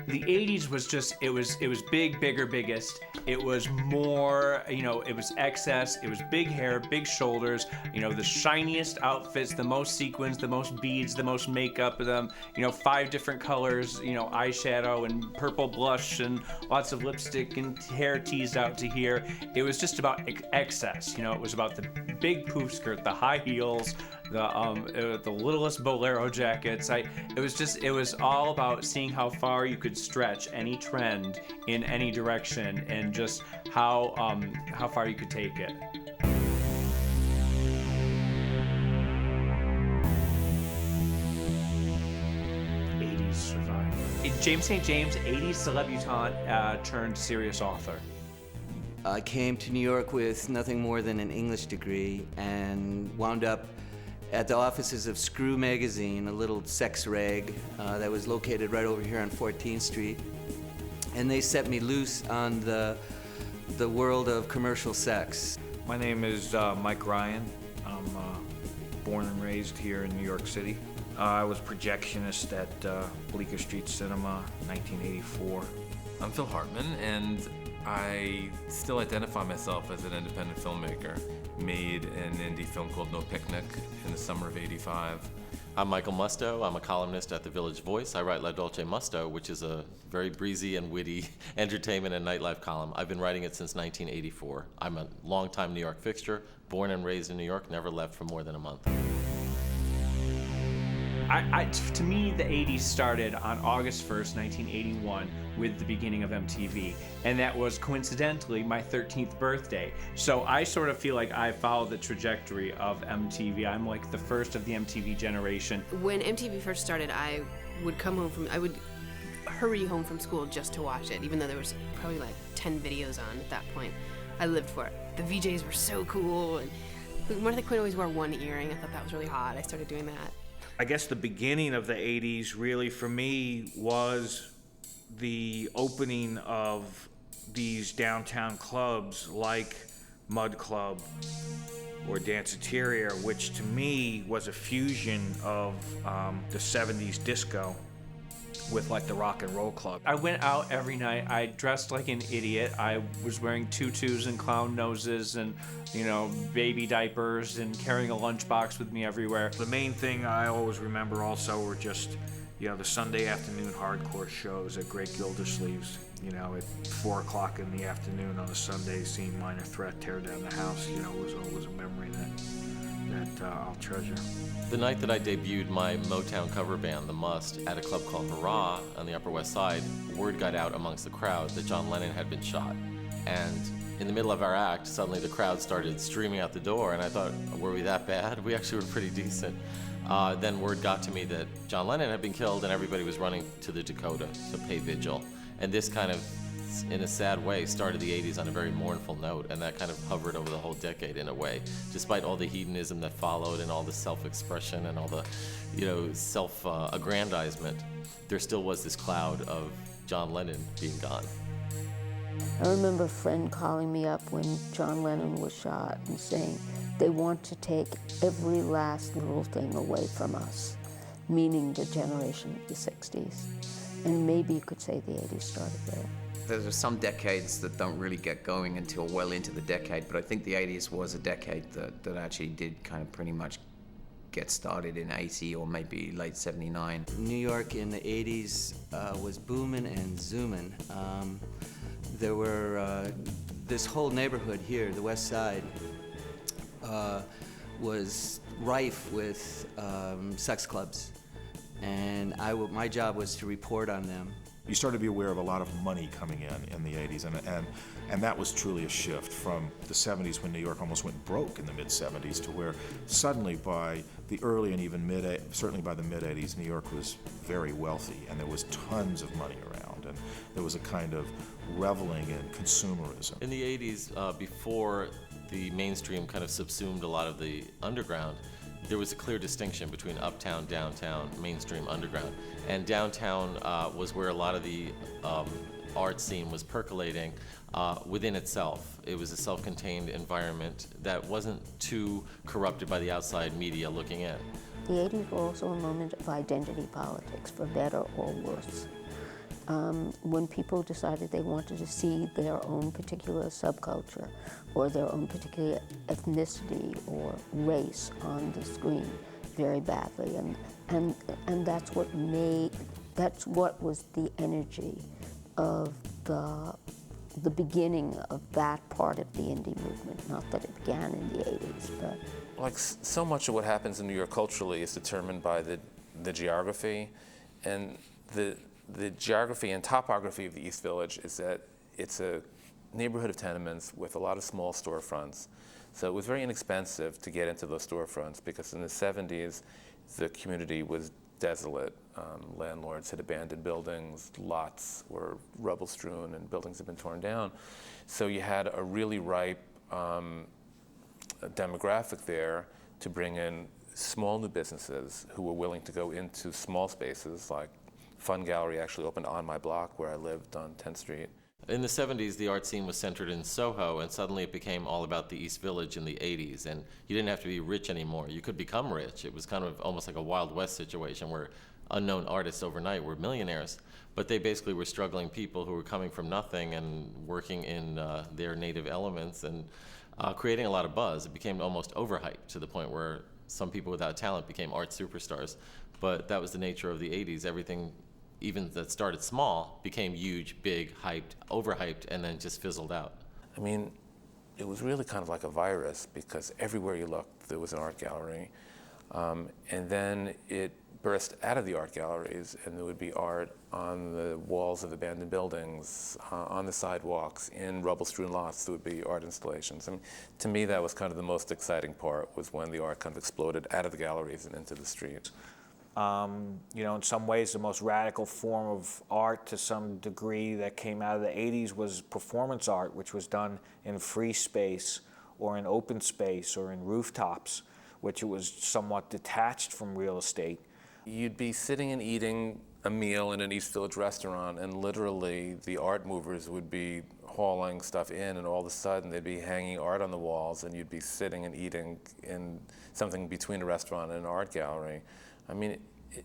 The 80s was just, it was big, bigger, biggest. It was more, it was excess. It was big hair, big shoulders, the shiniest outfits, the most sequins, the most beads, the most makeup, 5 different colors, eyeshadow and purple blush and lots of lipstick and hair teased out to here. It was just about excess. It was about the big poof skirt, the high heels, the littlest bolero jackets. It was all about seeing how far you could stretch any trend in any direction and just how far you could take it. '80s survivor. James St. James, '80s celebutante turned serious author. I came to New York with nothing more than an English degree and wound up at the offices of Screw Magazine, a little sex rag that was located right over here on 14th Street. And they set me loose on the world of commercial sex. My name is Mike Ryan. I'm born and raised here in New York City. I was projectionist at Bleecker Street Cinema, 1984. I'm Phil Hartman, and I still identify myself as an independent filmmaker. Made an indie film called No Picnic in the summer of '85. I'm Michael Musto. I'm a columnist at the Village Voice. I write La Dolce Musto, which is a very breezy and witty entertainment and nightlife column. I've been writing it since 1984. I'm a longtime New York fixture, born and raised in New York, never left for more than a month. To me, the 80s started on August 1st, 1981, with the beginning of MTV. And that was coincidentally my 13th birthday. So I sort of feel like I followed the trajectory of MTV. I'm like the first of the MTV generation. When MTV first started, I would hurry home from school just to watch it, even though there was probably like 10 videos on at that point. I lived for it. The VJs were so cool. And Martha Quinn always wore one earring. I thought that was really hot. I started doing that. I guess the beginning of the 80s really for me was the opening of these downtown clubs like Mud Club or Danceteria, which to me was a fusion of the 70s disco with like the rock and roll club. I went out every night. I dressed like an idiot. I was wearing tutus and clown noses and, baby diapers and carrying a lunchbox with me everywhere. The main thing I always remember also were just, the Sunday afternoon hardcore shows at Great Gildersleeve's, at 4 o'clock in the afternoon on a Sunday, seeing Minor Threat tear down the house, was always a memory that I'll treasure. The night that I debuted my Motown cover band, The Must, at a club called Hurrah on the Upper West Side, word got out amongst the crowd that John Lennon had been shot. And in the middle of our act, suddenly the crowd started streaming out the door, and I thought, were we that bad? We actually were pretty decent. Then word got to me that John Lennon had been killed and everybody was running to the Dakota to pay vigil. And this kind of, in a sad way, started the 80s on a very mournful note, and that kind of hovered over the whole decade in a way. Despite all the hedonism that followed and all the self-expression and all the, self-aggrandizement, there still was this cloud of John Lennon being gone. I remember a friend calling me up when John Lennon was shot and saying, they want to take every last little thing away from us, meaning the generation of the 60s. And maybe you could say the 80s started there. There are some decades that don't really get going until well into the decade, but I think the 80s was a decade that actually did kind of pretty much get started in 80 or maybe late 79. New York in the 80s was booming and zooming. There were, this whole neighborhood here, the West Side, was rife with sex clubs. And my job was to report on them. You started to be aware of a lot of money coming in the 80s, and that was truly a shift from the 70s when New York almost went broke in the mid-70s to where suddenly by the early and even certainly by the mid-80s, New York was very wealthy, and there was tons of money around, and there was a kind of reveling in consumerism. In the 80s, before the mainstream kind of subsumed a lot of the underground, there was a clear distinction between uptown, downtown, mainstream, underground. And downtown was where a lot of the art scene was percolating within itself. It was a self-contained environment that wasn't too corrupted by the outside media looking in. The 80s were also a moment of identity politics, for better or worse. when people decided they wanted to see their own particular subculture or their own particular ethnicity or race on the screen very badly. And that's what was the energy of the beginning of that part of the indie movement. Not that it began in the 80s, but... Like so much of what happens in New York culturally is determined by the geography, and the geography and topography of the East Village is that it's a neighborhood of tenements with a lot of small storefronts. So it was very inexpensive to get into those storefronts because in the 70s, the community was desolate. Landlords had abandoned buildings, lots were rubble strewn, and buildings had been torn down. So you had a really ripe demographic there to bring in small new businesses who were willing to go into small spaces. Like Fun Gallery actually opened on my block where I lived on 10th Street. In the 70s, the art scene was centered in Soho, and suddenly it became all about the East Village in the 80s. And you didn't have to be rich anymore. You could become rich. It was kind of almost like a Wild West situation where unknown artists overnight were millionaires. But they basically were struggling people who were coming from nothing and working in their native elements and creating a lot of buzz. It became almost overhyped to the point where some people without talent became art superstars. But that was the nature of the 80s. Everything, even that started small, became huge, big, hyped, overhyped, and then just fizzled out. I mean, it was really kind of like a virus because everywhere you looked, there was an art gallery. And then it burst out of the art galleries, and there would be art on the walls of abandoned buildings, on the sidewalks, in rubble-strewn lots. There would be art installations. I mean, to me, that was kind of the most exciting part, was when the art kind of exploded out of the galleries and into the streets. You know, in some ways, the most radical form of art to some degree that came out of the 80s was performance art, which was done in free space or in open space or in rooftops, which was somewhat detached from real estate. You'd be sitting and eating a meal in an East Village restaurant, and literally the art movers would be hauling stuff in, and all of a sudden they'd be hanging art on the walls, and you'd be sitting and eating in something between a restaurant and an art gallery. I mean,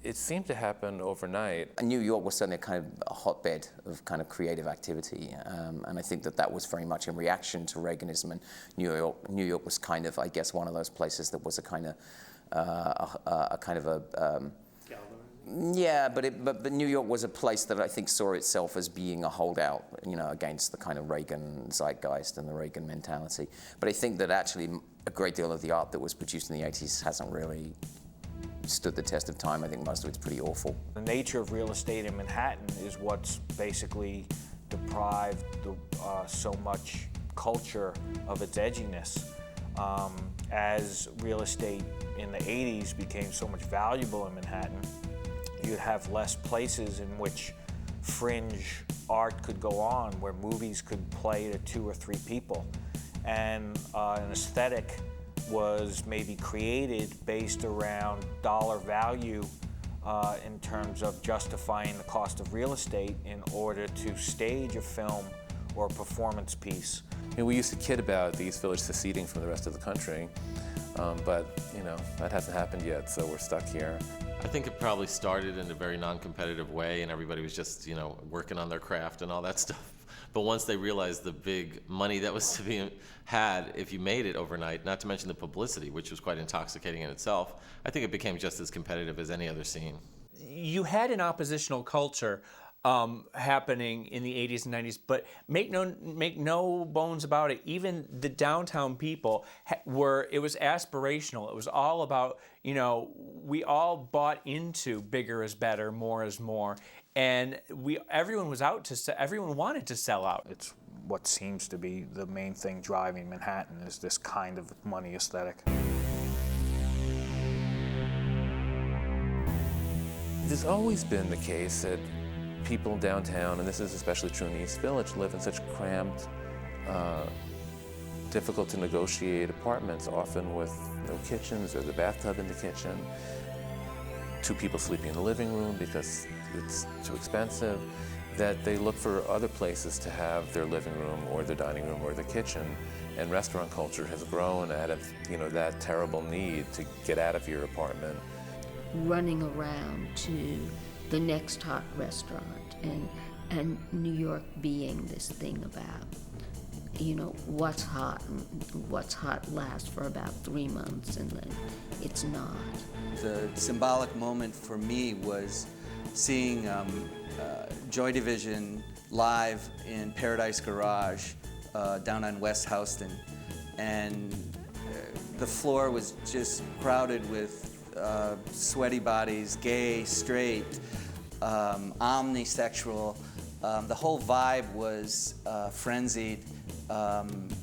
it seemed to happen overnight. New York was certainly a kind of a hotbed of kind of creative activity, and I think that was very much in reaction to Reaganism. And New York was kind of, I guess, one of those places that was a kind of yeah, but New York was a place that I think saw itself as being a holdout, you know, against the kind of Reagan zeitgeist and the Reagan mentality. But I think that actually a great deal of the art that was produced in the 80s hasn't really stood the test of time. I think most of it's pretty awful. The nature of real estate in Manhattan is what's basically deprived so much culture of its edginess. As real estate in the 80s became so much valuable in Manhattan, you'd have less places in which fringe art could go on, where movies could play to 2 or 3 people. And an aesthetic was maybe created based around dollar value in terms of justifying the cost of real estate in order to stage a film or a performance piece. You know, we used to kid about the East Village seceding from the rest of the country, but you know, that hasn't happened yet, so we're stuck here. I think it probably started in a very non-competitive way, and everybody was just, you know, working on their craft and all that stuff. But once they realized the big money that was to be had if you made it overnight, not to mention the publicity, which was quite intoxicating in itself, I think it became just as competitive as any other scene. You had an oppositional culture happening in the 80s and 90s, but make no bones about it, even the downtown people it was aspirational. It was all about, you know, we all bought into bigger is better, more is more, and everyone wanted to sell out. It's what seems to be the main thing driving Manhattan, is this kind of money aesthetic. There's always been the case that people downtown, and this is especially true in the East Village, live in such cramped, difficult to negotiate apartments, often with no kitchens or the bathtub in the kitchen. 2 people sleeping in the living room because it's too expensive, that they look for other places to have their living room or their dining room or their kitchen. And restaurant culture has grown out of, you know, that terrible need to get out of your apartment. Running around to the next hot restaurant and And New York being this thing about, you know, what's hot lasts for about 3 months and then it's not. The symbolic moment for me was seeing Joy Division live in Paradise Garage down on West Houston. And the floor was just crowded with sweaty bodies, gay, straight, omnisexual. The whole vibe was frenzied and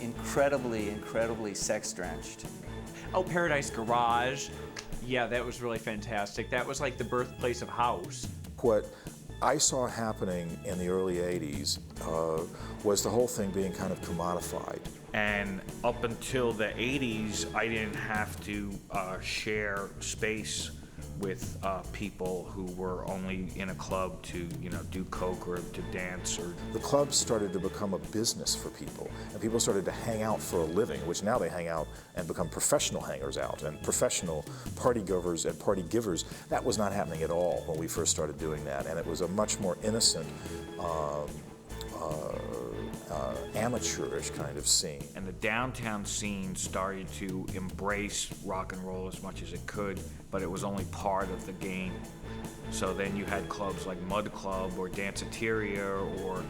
incredibly sex-drenched. Oh, Paradise Garage. Yeah, that was really fantastic. That was like the birthplace of house. What I saw happening in the early 80s was the whole thing being kind of commodified. And up until the 80s, I didn't have to share space with people who were only in a club to, you know, do coke or to dance. Or the clubs started to become a business for people, and people started to hang out for a living, which now they hang out and become professional hangers out and professional party goers and party givers. That was not happening at all when we first started doing that, and it was a much more innocent, amateurish kind of scene. And the downtown scene started to embrace rock and roll as much as it could, but it was only part of the game. So then you had clubs like Mud Club or Danceteria or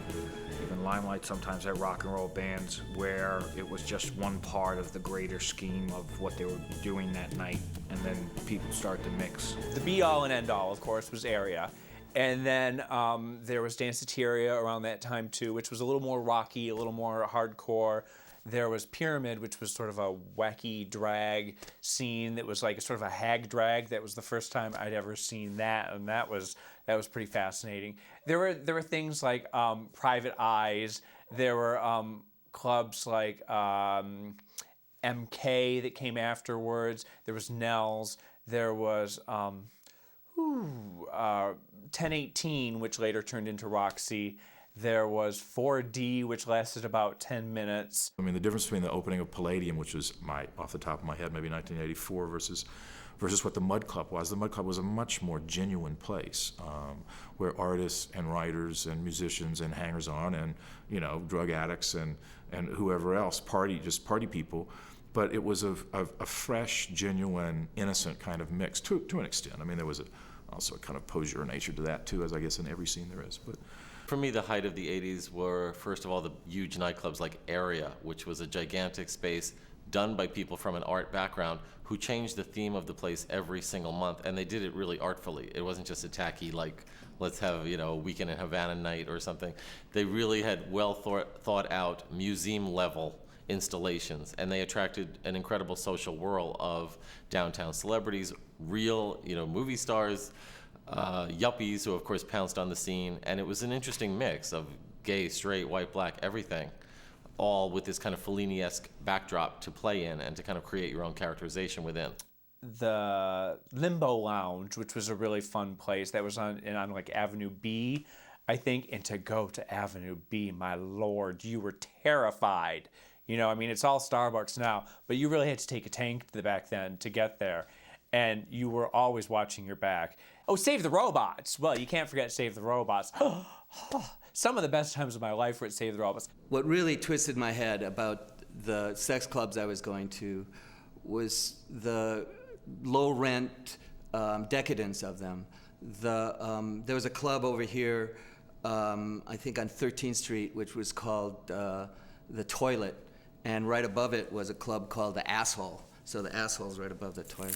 even Limelight sometimes had rock and roll bands where it was just one part of the greater scheme of what they were doing that night, and then people start to mix. The be-all and end-all, of course, was Area. And then there was Danceteria around that time too, which was a little more rocky, a little more hardcore. There was Pyramid, which was sort of a wacky drag scene that was like a sort of a hag drag. That was the first time I'd ever seen that, and that was pretty fascinating. There were things like Private Eyes. There were clubs like MK that came afterwards. There was Nell's. There was 1018, which later turned into Roxy. There was 4D, which lasted about 10 minutes. I mean, the difference between the opening of Palladium, which was off the top of my head, maybe 1984, versus what the Mud Club was. The Mud Club was a much more genuine place where artists and writers and musicians and hangers-on and, you know, drug addicts and whoever else, party people. But it was a fresh, genuine, innocent kind of mix to an extent. I mean, there was also a kind of poseur nature to that too, as I guess in every scene there is. But for me, the height of the 80s were, first of all, the huge nightclubs like Area, which was a gigantic space done by people from an art background who changed the theme of the place every single month, and they did it really artfully. It wasn't just a tacky, like, let's have, you know, a Weekend in Havana night or something. They really had well thought out museum-level installations, and they attracted an incredible social whirl of downtown celebrities, real, you know, movie stars, yuppies who of course pounced on the scene, and it was an interesting mix of gay, straight, white, black, everything, all with this kind of Fellini-esque backdrop to play in and to kind of create your own characterization within. The Limbo Lounge, which was a really fun place, that was on like Avenue B, I think, and to go to Avenue B, my lord, you were terrified. You know, I mean, it's all Starbucks now, but you really had to take a tank to the back then to get there. And you were always watching your back. Oh, Save the Robots. Well, you can't forget Save the Robots. Some of the best times of my life were at Save the Robots. What really twisted my head about the sex clubs I was going to was the low-rent decadence of them. There was a club over here, I think on 13th Street, which was called The Toilet, and right above it was a club called The Asshole. So the asshole's right above the toilet.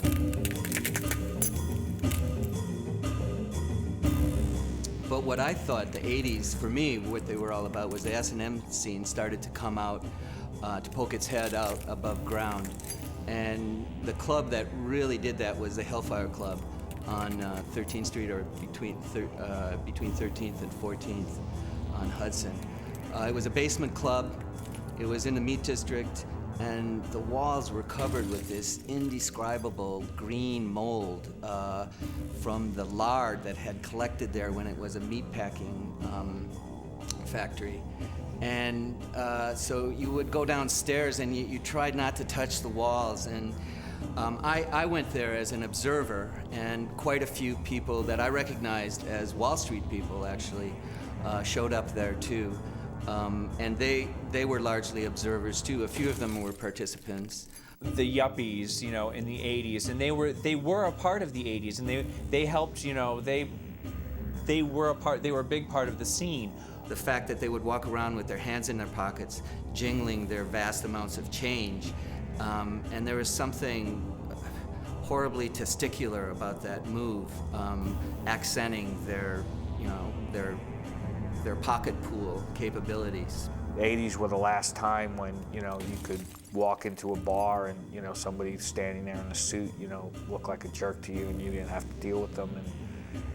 But what I thought the 80s, for me, what they were all about was the S&M scene started to come out, to poke its head out above ground. And the club that really did that was the Hellfire Club on 13th Street, or between 13th and 14th on Hudson. It was a basement club. It was in the Meat District. And the walls were covered with this indescribable green mold from the lard that had collected there when it was a meatpacking factory. And so you would go downstairs and you tried not to touch the walls. And I went there as an observer, and quite a few people that I recognized as Wall Street people actually showed up there too. And they were largely observers too. A few of them were participants. The yuppies, you know, in the 80s, and they were a part of the 80s, and they helped, you know, they were a big part of the scene. The fact that they would walk around with their hands in their pockets, jingling their vast amounts of change, and there was something horribly testicular about that move, accenting their, you know, their pocket pool capabilities. The 80s were the last time when, you know, you could walk into a bar and, you know, somebody standing there in a suit, you know, looked like a jerk to you and you didn't have to deal with them.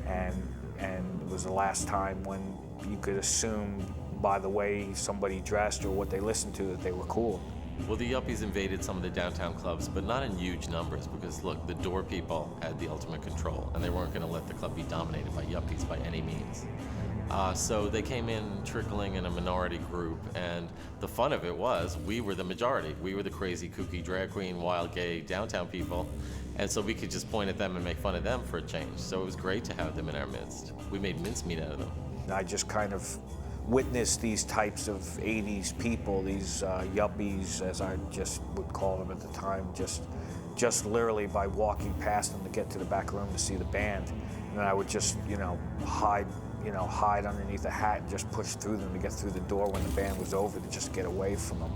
And it was the last time when you could assume by the way somebody dressed or what they listened to that they were cool. Well, the yuppies invaded some of the downtown clubs, but not in huge numbers because, look, the door people had the ultimate control, and they weren't going to let the club be dominated by yuppies by any means. So they came in trickling in a minority group, and the fun of it was we were the majority. We were the crazy, kooky, drag queen, wild, gay downtown people, and so we could just point at them and make fun of them for a change. So it was great to have them in our midst. We made mincemeat out of them. I just kind of witnessed these types of 80s people, these yuppies, as I just would call them at the time, just literally by walking past them to get to the back room to see the band. And then I would just, you know, hide underneath a hat and just push through them to get through the door when the band was over, to just get away from them.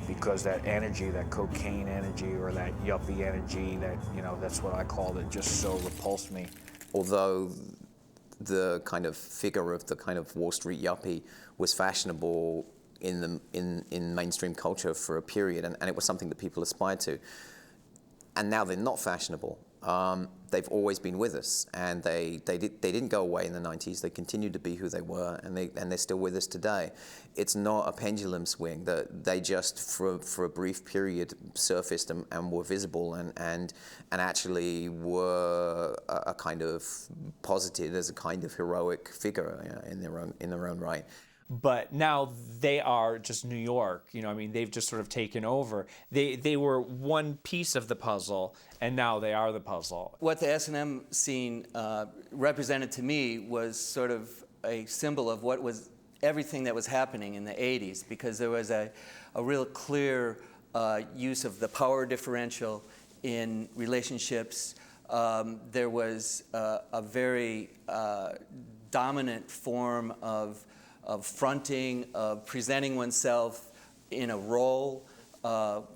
Because that energy, that cocaine energy or that yuppie energy, that, you know, that's what I called it, just so repulsed me. Although the kind of figure of the kind of Wall Street yuppie was fashionable in mainstream culture for a period, and it was something that people aspired to. And now they're not fashionable. They've always been with us, and they didn't go away in the 90s. They continued to be who they were, and they're still with us today. It's not a pendulum swing. That they just for a brief period surfaced and were visible and actually were a kind of posited as a kind of heroic figure, you know, in their own right. But now they are just New York, you know, I mean, they've just sort of taken over. They were one piece of the puzzle, and now they are the puzzle. What the S&M scene represented to me was sort of a symbol of what was everything that was happening in the 80s, because there was a real clear use of the power differential in relationships. There was a very dominant form of fronting, of presenting oneself in a role,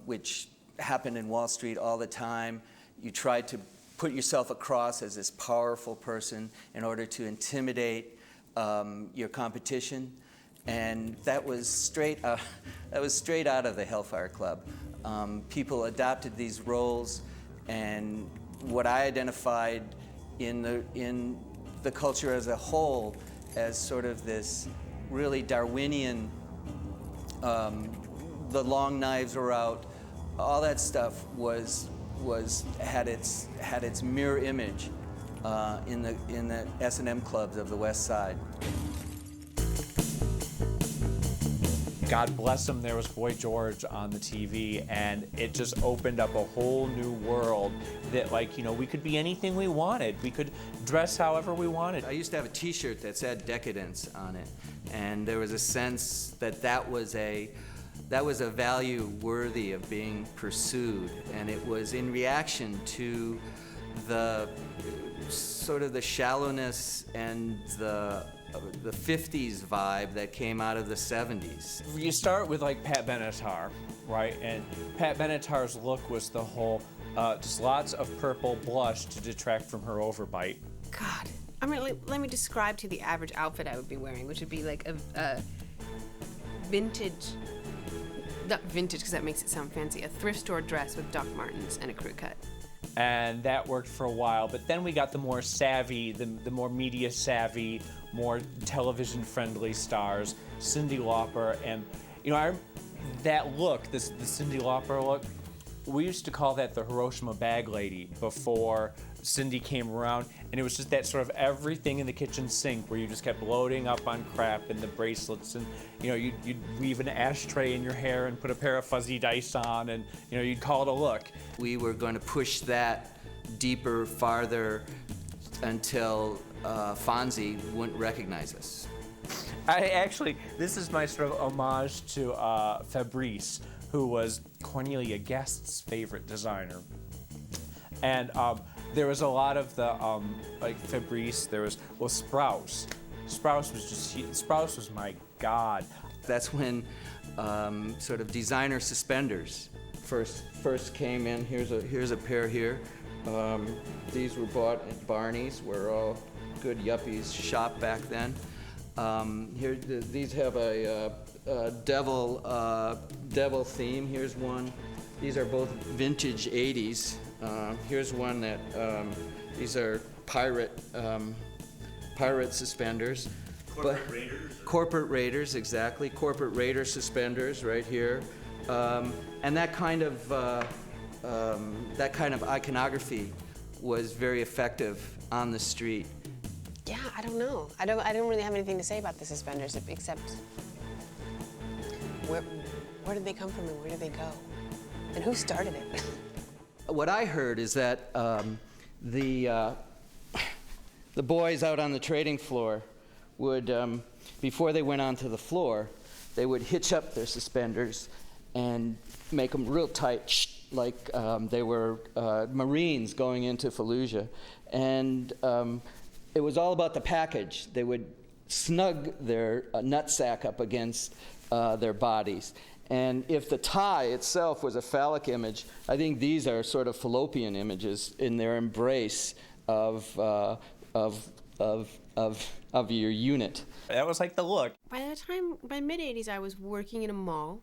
which happened in Wall Street all the time. You tried to put yourself across as this powerful person in order to intimidate your competition, and that was straight out of the Hellfire Club. People adopted these roles, and what I identified in the culture as a whole as sort of this really Darwinian, the long knives were out, all that stuff had its mirror image in the S&M clubs of the West Side. God bless him, there was Boy George on the TV, and it just opened up a whole new world that, like, you know, we could be anything we wanted. We could dress however we wanted. I used to have a T-shirt that said decadence on it, and there was a sense that was a value worthy of being pursued, and it was in reaction to the sort of the shallowness and the 50s vibe that came out of the 70s. You start with like Pat Benatar, right? And Pat Benatar's look was the whole, just lots of purple blush to detract from her overbite. God, I mean, let me describe to you the average outfit I would be wearing, which would be like a vintage, not vintage because that makes it sound fancy, a thrift store dress with Doc Martens and a crew cut. And that worked for a while, but then we got the more savvy, the more media savvy, more television friendly stars, Cyndi Lauper, and you know, that look, the Cyndi Lauper look, we used to call that the Hiroshima bag lady before Cyndi came around, and it was just that sort of everything in the kitchen sink where you just kept loading up on crap and the bracelets, and you'd weave an ashtray in your hair and put a pair of fuzzy dice on, and you'd call it a look. We were going to push that deeper, farther, until Fonzie wouldn't recognize us. This is my sort of homage to Fabrice, who was Cornelia Guest's favorite designer. And there was a lot of the, like Fabrice, there was, well, Sprouse. Sprouse was my god. That's when sort of designer suspenders first came in. Here's a pair here. These were bought at Barney's, where all good yuppies shop back then. These have a devil theme. Here's one. These are both vintage 80s. Here's one that these are pirate suspenders. Corporate Raiders. Corporate Raiders, exactly. Corporate Raider suspenders right here, and that kind of iconography was very effective on the street. Yeah, I don't know. I don't really have anything to say about the suspenders except where did they come from and where did they go, and who started it? What I heard is that the boys out on the trading floor would, before they went onto the floor, they would hitch up their suspenders and make them real tight, like they were Marines going into Fallujah. And it was all about the package. They would snug their nutsack up against their bodies. And if the tie itself was a phallic image, I think these are sort of fallopian images in their embrace of your unit. That was like the look. By mid-'80s, I was working in a mall.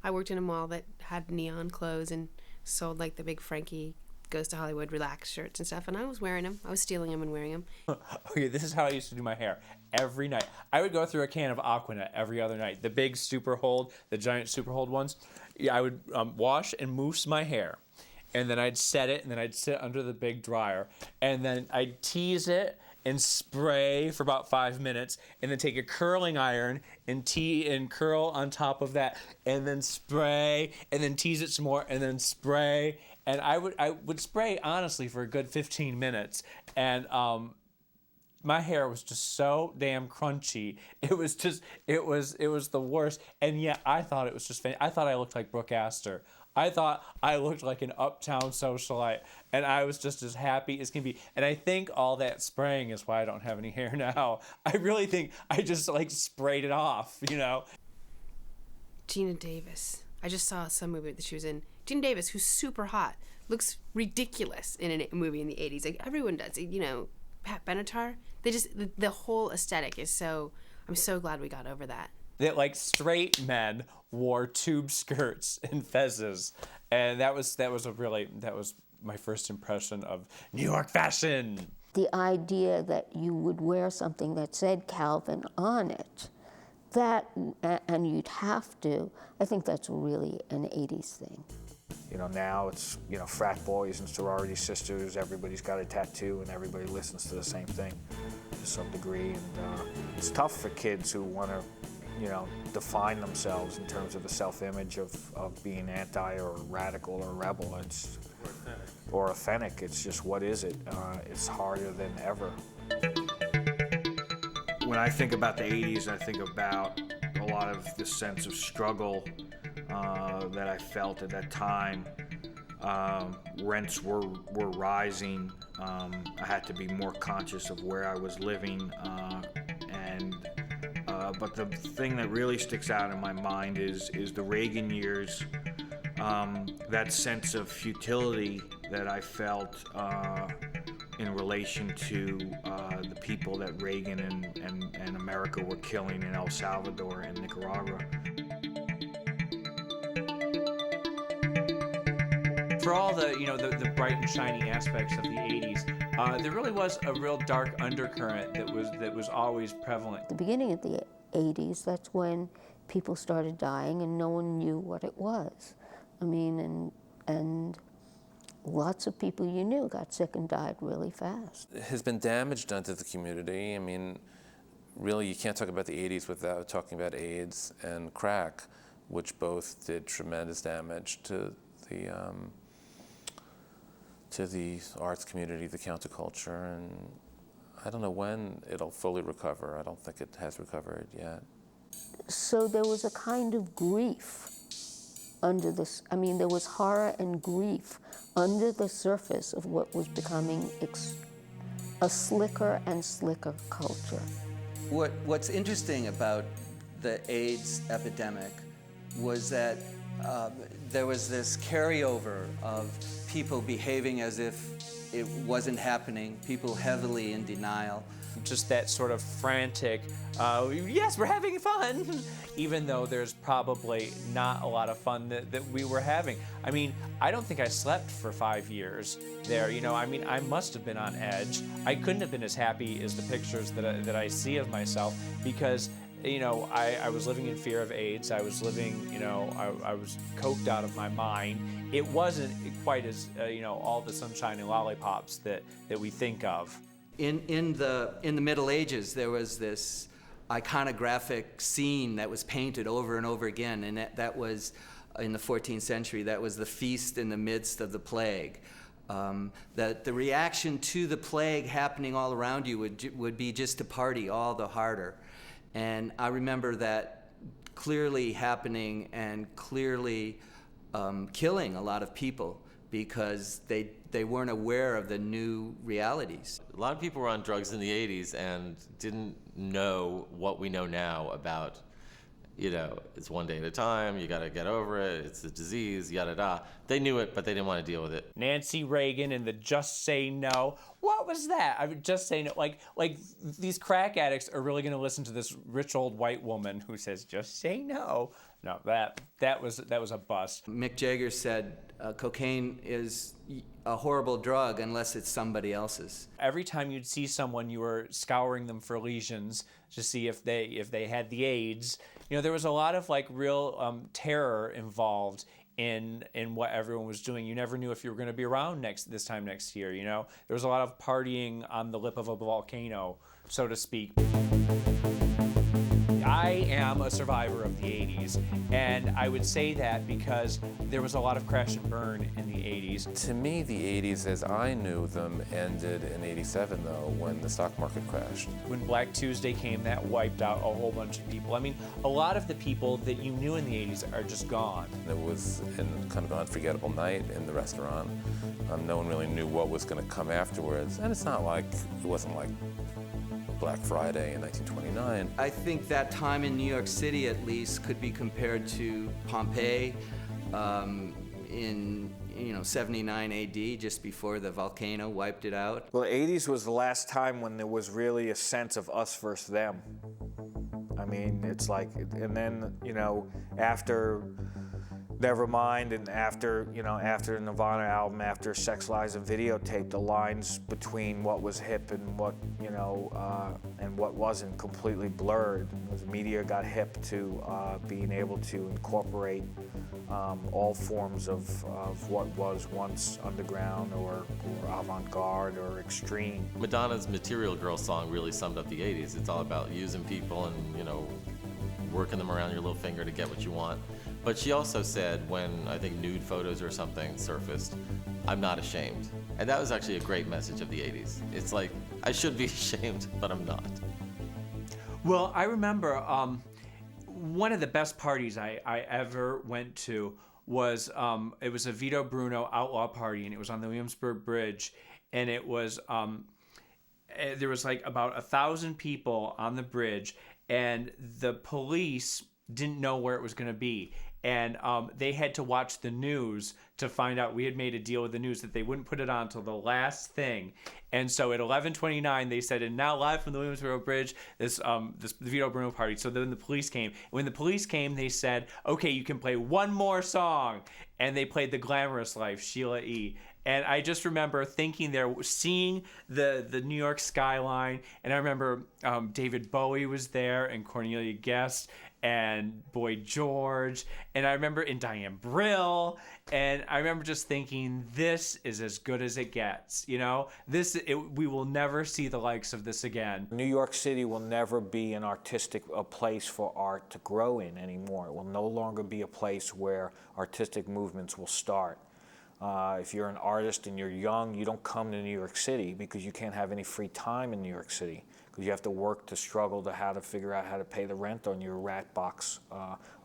I worked in a mall that had neon clothes and sold like the big Frankie Goes to Hollywood relaxed shirts and stuff, and I was wearing them. I was stealing them and wearing them. Okay, this is how I used to do my hair every night. I would go through a can of Aquanet every other night. The big super hold, the giant super hold ones. Yeah, I would wash and mousse my hair, and then I'd set it, and then I'd sit under the big dryer, and then I'd tease it and spray for about 5 minutes, and then take a curling iron and curl on top of that, and then spray, and then tease it some more, and then spray. And I would spray honestly for a good 15 minutes, and my hair was just so damn crunchy. It was the worst. And yet I thought it was just I thought I looked like Brooke Astor. I thought I looked like an uptown socialite, and I was just as happy as can be. And I think all that spraying is why I don't have any hair now. I really think I just like sprayed it off, Gina Davis. I just saw some movie that she was in. Gina Davis, who's super hot, looks ridiculous in a movie in the 80s. Like everyone does, Pat Benatar. The whole aesthetic is so. I'm so glad we got over that. That like straight men wore tube skirts and fezzes, and that was my first impression of New York fashion. The idea that you would wear something that said Calvin on it, and you'd have to, I think that's really an 80s thing. Now it's, frat boys and sorority sisters, everybody's got a tattoo and everybody listens to the same thing to some degree. And it's tough for kids who want to, define themselves in terms of a self-image of being anti or radical or rebel. Or authentic. It's just, what is it? It's harder than ever. When I think about the 80s, I think about a lot of the sense of struggle that I felt at that time. Rents were rising. I had to be more conscious of where I was living, but the thing that really sticks out in my mind is the Reagan years. That sense of futility that I felt in relation to the people that Reagan and America were killing in El Salvador and Nicaragua. For all the bright and shiny aspects of the 80s, there really was a real dark undercurrent that was always prevalent. At the beginning of the 80s, that's when people started dying and no one knew what it was. I mean, and lots of people you knew got sick and died really fast. Has been damage done to the community. I mean, really, you can't talk about the 80s without talking about AIDS and crack, which both did tremendous damage to the arts community, the counterculture, and I don't know when it'll fully recover. I don't think it has recovered yet. So there was a kind of grief under this. I mean, there was horror and grief under the surface of what was becoming a slicker and slicker culture. What's interesting about the AIDS epidemic was that there was this carryover of people behaving as if it wasn't happening, people heavily in denial. Just that sort of frantic, yes, we're having fun, even though there's probably not a lot of fun that we were having. I mean, I don't think I slept for 5 years there, you know, I mean, I must have been on edge. I couldn't have been as happy as the pictures that I see of myself, because you know, I was living in fear of AIDS. I was living, you know, I was coked out of my mind. It wasn't quite as, you know, all the sunshine and lollipops that we think of. In the Middle Ages, there was this iconographic scene that was painted over and over again, and that was in the 14th century. That was the feast in the midst of the plague. That the reaction to the plague happening all around you would be just to party all the harder. And I remember that clearly happening and clearly killing a lot of people because they weren't aware of the new realities. A lot of people were on drugs in the 80s and didn't know what we know now about, you know, it's one day at a time, you gotta get over it, it's a disease, yada da. They knew it, but they didn't want to deal with it. Nancy Reagan and the Just Say No. What was that? I would just say no. Like these crack addicts are really going to listen to this rich old white woman who says, just say no. No, that was a bust. Mick Jagger said, cocaine is a horrible drug unless it's somebody else's. Every time you'd see someone, you were scouring them for lesions to see if they had the AIDS. You know, there was a lot of like real terror involved in what everyone was doing. You never knew if you were going to be around this time next year, you know? There was a lot of partying on the lip of a volcano, so to speak. I am a survivor of the 80s, and I would say that because there was a lot of crash and burn in the 80s. To me, the 80s, as I knew them, ended in 87, though, when the stock market crashed. When Black Tuesday came, that wiped out a whole bunch of people. I mean, a lot of the people that you knew in the 80s are just gone. It was kind of an unforgettable night in the restaurant. No one really knew what was going to come afterwards, and it's not like, it wasn't like Black Friday in 1929. I think that time in New York City, at least, could be compared to Pompeii in 79 AD, just before the volcano wiped it out. Well, the 80s was the last time when there was really a sense of us versus them. I mean, it's like, and then, you know, after Nevermind and after the Nirvana album, after Sex, Lies, and Videotape, the lines between what was hip and what, you know, and what wasn't completely blurred. The media got hip to being able to incorporate all forms of what was once underground or avant-garde or extreme. Madonna's Material Girl song really summed up the 80s. It's all about using people and, you know, working them around your little finger to get what you want. But she also said, when I think nude photos or something surfaced, I'm not ashamed. And that was actually a great message of the 80s. It's like, I should be ashamed, but I'm not. Well, I remember one of the best parties I ever went to was, it was a Vito Bruno outlaw party, and it was on the Williamsburg Bridge, and it was, there was like about 1,000 people on the bridge, and the police didn't know where it was going to be. And they had to watch the news to find out. We had made a deal with the news that they wouldn't put it on until the last thing. And so at 11:29, they said, and now live from the Williamsburg Bridge, this Vito Bruno party. So then the police came. When the police came, they said, okay, you can play one more song. And they played The Glamorous Life, Sheila E. And I just remember thinking there, seeing the New York skyline. And I remember David Bowie was there and Cornelia Guest. and Boy George, and I remember in Diane Brill, and I remember just thinking, this is as good as it gets, you know? We will never see the likes of this again. New York City will never be an artistic place for art to grow in anymore. It will no longer be a place where artistic movements will start. If you're an artist and you're young, you don't come to New York City because you can't have any free time in New York City, because you have to work to struggle to how to figure out how to pay the rent on your rat box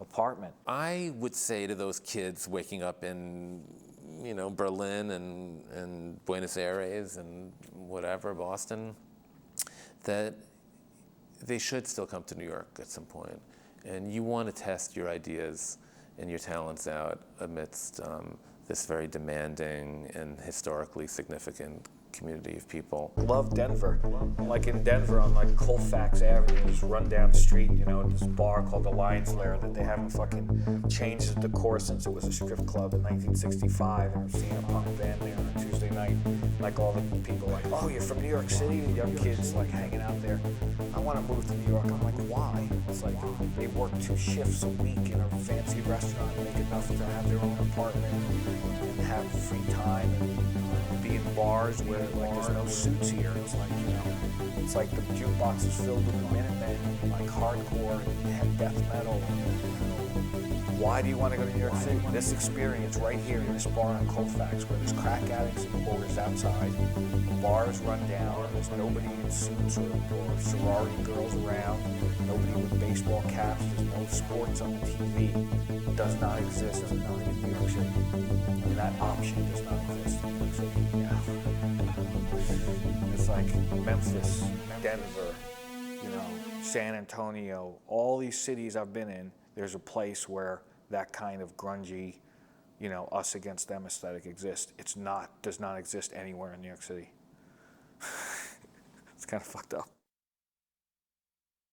apartment. I would say to those kids waking up in, Berlin and Buenos Aires and whatever, Boston, that they should still come to New York at some point. And you want to test your ideas and your talents out amidst this very demanding and historically significant community of people. Love Denver. Like in Denver on like Colfax Avenue, just run down the street, this bar called the Lions Lair that they haven't fucking changed the decor since it was a strip club in 1965. And I'm seeing a punk band there on a Tuesday night. Like all the people like, oh, you're from New York City? The young kids like hanging out there. I want to move to New York. I'm like, why? It's like they work 2 shifts a week in a fancy restaurant and make enough to have their own apartment and have free time and be in bars where like there's no suits here. It's like, it's like the jukebox is filled with Minutemen, like hardcore and death metal. Why do you want to go to New York City? This experience right here in this bar on Colfax, where there's crack addicts and whores outside, the bars run down, there's nobody in suits or sorority girls around, nobody with baseball caps, there's no sports on the TV. It does not exist in New York City. And that option does not exist in New York City. Yeah. It's like Memphis, Denver, San Antonio, all these cities I've been in, there's a place where that kind of grungy, us against them aesthetic exists. Does not exist anywhere in New York City. It's kind of fucked up.